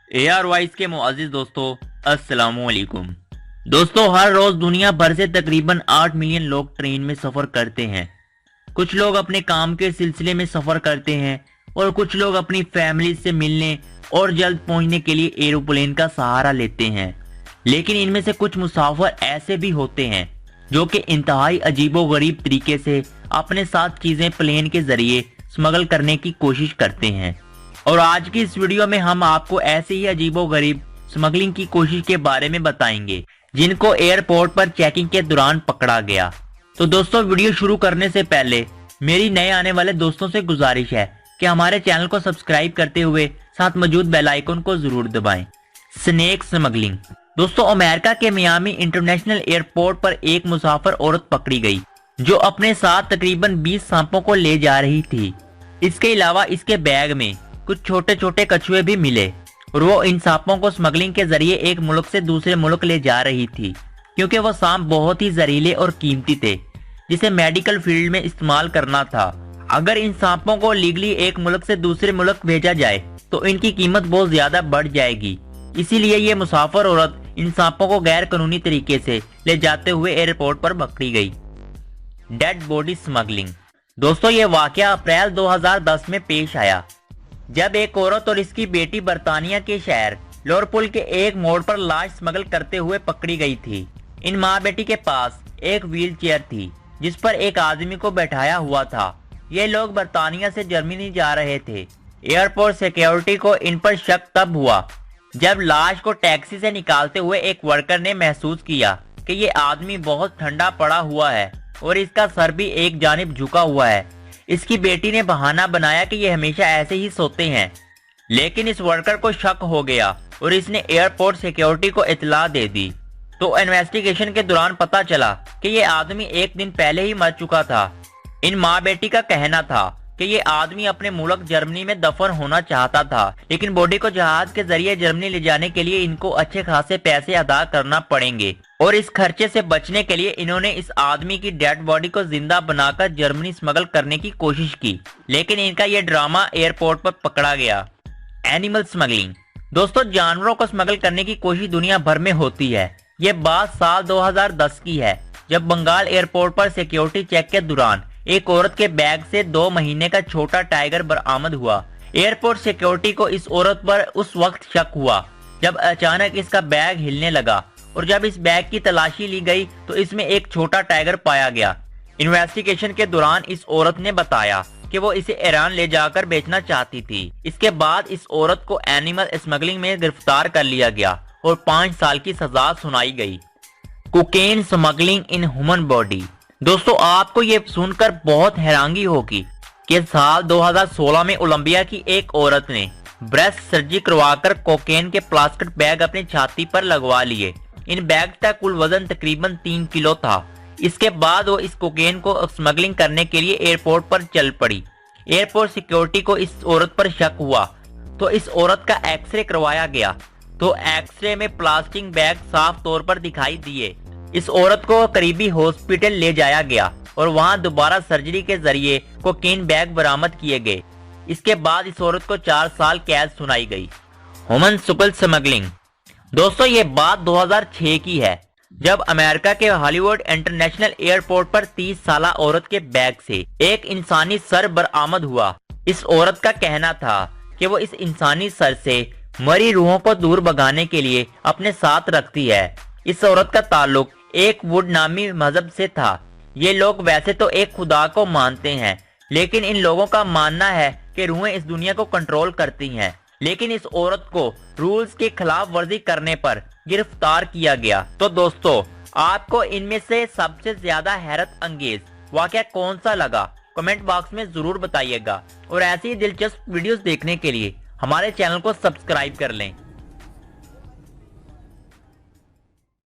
AR voice के मुअज़्ज़िज़ दोस्तों, अस्सलामु अलैकुम। दोस्तों, हर रोज दुनिया भर से तकरीबन 8 मिलियन लोग ट्रेन में सफर करते हैं। कुछ लोग अपने काम के सिलसिले में सफर करते हैं और कुछ लोग अपनी फैमिली से मिलने और जल्द पहुंचने के लिए एरोप्लेन का सहारा लेते हैं। लेकिन इनमें से कुछ मुसाफिर ऐसे भी होते हैं जो कि इंतहाई अजीबोगरीब तरीके से अपने साथ चीजें प्लेन के जरिए स्मगल करने की कोशिश करते हैं। और आज की इस वीडियो में हम आपको ऐसे ही अजीबोगरीब स्मगलिंग की कोशिश के बारे में बताएंगे जिनको एयरपोर्ट पर चेकिंग के दौरान पकड़ा गया। तो दोस्तों, वीडियो शुरू करने से पहले मेरी नए आने वाले दोस्तों से गुजारिश है कि हमारे चैनल को सब्सक्राइब करते हुए साथ मौजूद बेल आइकन को जरूर दबाएं। Snake smuggling. दोस्तों, अमेरिका के मियामी इंटरनेशनल एयरपोर्ट पर एक मुसाफिर औरत पकड़ी गई जो अपने साथ तकरीबन 20 सांपों को ले जा रही थी। इसके अलावा इसके बैग में कुछ छोटे छोटे कछुए भी मिले और वो इन सांपों को स्मगलिंग के जरिए एक मुल्क से दूसरे मुल्क ले जा रही थी, क्योंकि वो सांप बहुत ही जहरीले और कीमती थे जिसे मेडिकल फील्ड में इस्तेमाल करना था। अगर इन सांपों को लीगली एक मुल्क से दूसरे मुल्क भेजा जाए तो इनकी कीमत बहुत ज्यादा बढ़ जाएगी। इसीलिए ये मुसाफिर औरत इन सांपों को गैर कानूनी तरीके से ले जाते हुए एयरपोर्ट पर पकड़ी गई। Dead body smuggling. दोस्तों, ये वाकया अप्रैल 2010 में पेश आया जब एक औरत और इसकी बेटी बर्तानिया के शहर लिवरपूल के एक मोड़ पर लाश स्मगल करते हुए पकड़ी गई थी। इन माँ बेटी के पास एक व्हील चेयर थी जिस पर एक आदमी को बैठाया हुआ था। ये लोग बर्तानिया से जर्मनी जा रहे थे। एयरपोर्ट सिक्योरिटी को इन पर शक तब हुआ जब लाश को टैक्सी से निकालते हुए एक वर्कर ने महसूस किया कि ये आदमी बहुत ठंडा पड़ा हुआ है और इसका सर भी एक जानिब झुका हुआ है। इसकी बेटी ने बहाना बनाया कि ये हमेशा ऐसे ही सोते हैं, लेकिन इस वर्कर को शक हो गया और इसने एयरपोर्ट सिक्योरिटी को इत्तला दे दी। तो इन्वेस्टिगेशन के दौरान पता चला कि ये आदमी एक दिन पहले ही मर चुका था। इन माँ बेटी का कहना था कि ये आदमी अपने मुल्क जर्मनी में दफन होना चाहता था, लेकिन बॉडी को जहाज के जरिए जर्मनी ले जाने के लिए इनको अच्छे खासे पैसे अदा करना पड़ेंगे और इस खर्चे से बचने के लिए इन्होंने इस आदमी की डेड बॉडी को जिंदा बनाकर जर्मनी स्मगल करने की कोशिश की, लेकिन इनका ये ड्रामा एयरपोर्ट पर पकड़ा गया। Animal smuggling. दोस्तों, जानवरों को स्मगल करने की कोशिश दुनिया भर में होती है। ये बात साल 2010 की है जब बंगाल एयरपोर्ट पर सिक्योरिटी चेक के दौरान एक औरत के बैग से 2 महीने का छोटा टाइगर बरामद हुआ। एयरपोर्ट सिक्योरिटी को इस औरत पर उस वक्त शक हुआ जब अचानक इसका बैग हिलने लगा और जब इस बैग की तलाशी ली गई तो इसमें एक छोटा टाइगर पाया गया। इन्वेस्टिगेशन के दौरान इस औरत ने बताया कि वो इसे ईरान ले जाकर बेचना चाहती थी। इसके बाद इस औरत को एनिमल स्मगलिंग में गिरफ्तार कर लिया गया और 5 साल की सजा सुनाई गई। Cocaine smuggling in human body. दोस्तों, आपको ये सुनकर बहुत हैरानी होगी कि साल 2016 में कोलंबिया की एक औरत ने ब्रेस्ट सर्जरी करवाकर कोकेन के प्लास्टिक बैग अपनी छाती पर लगवा लिए। इन बैग का कुल वजन तकरीबन 3 किलो था। इसके बाद वो इस कोकेन को स्मगलिंग करने के लिए एयरपोर्ट पर चल पड़ी। एयरपोर्ट सिक्योरिटी को इस औरत पर शक हुआ तो इस औरत का एक्सरे करवाया गया, तो एक्सरे में प्लास्टिक बैग साफ तौर पर दिखाई दिए। इस औरत को करीबी हॉस्पिटल ले जाया गया और वहां दोबारा सर्जरी के जरिए कोकेन बैग बरामद किए गए। इसके बाद इस औरत को 4 साल कैद सुनाई गई। ह्यूमन सुपल स्मगलिंग। दोस्तों, ये बात 2006 की है जब अमेरिका के हॉलीवुड इंटरनेशनल एयरपोर्ट पर 30 साल औरत के बैग से एक इंसानी सर बरामद हुआ। इस औरत का कहना था कि वो इस इंसानी सर से मरी रूहों को दूर भगाने के लिए अपने साथ रखती है। इस औरत का ताल्लुक एक वुड नामी मजहब से था। ये लोग वैसे तो एक खुदा को मानते हैं, लेकिन इन लोगों का मानना है कि रूहें इस दुनिया को कंट्रोल करती हैं। लेकिन इस औरत को रूल्स की खिलाफ वर्जी करने पर गिरफ्तार किया गया। तो दोस्तों, आपको इनमें से सबसे ज्यादा हैरत अंगेज वाकया कौन सा लगा, कमेंट बॉक्स में जरूर बताइएगा। और ऐसी ही दिलचस्प वीडियोस देखने के लिए हमारे चैनल को सब्सक्राइब कर लें।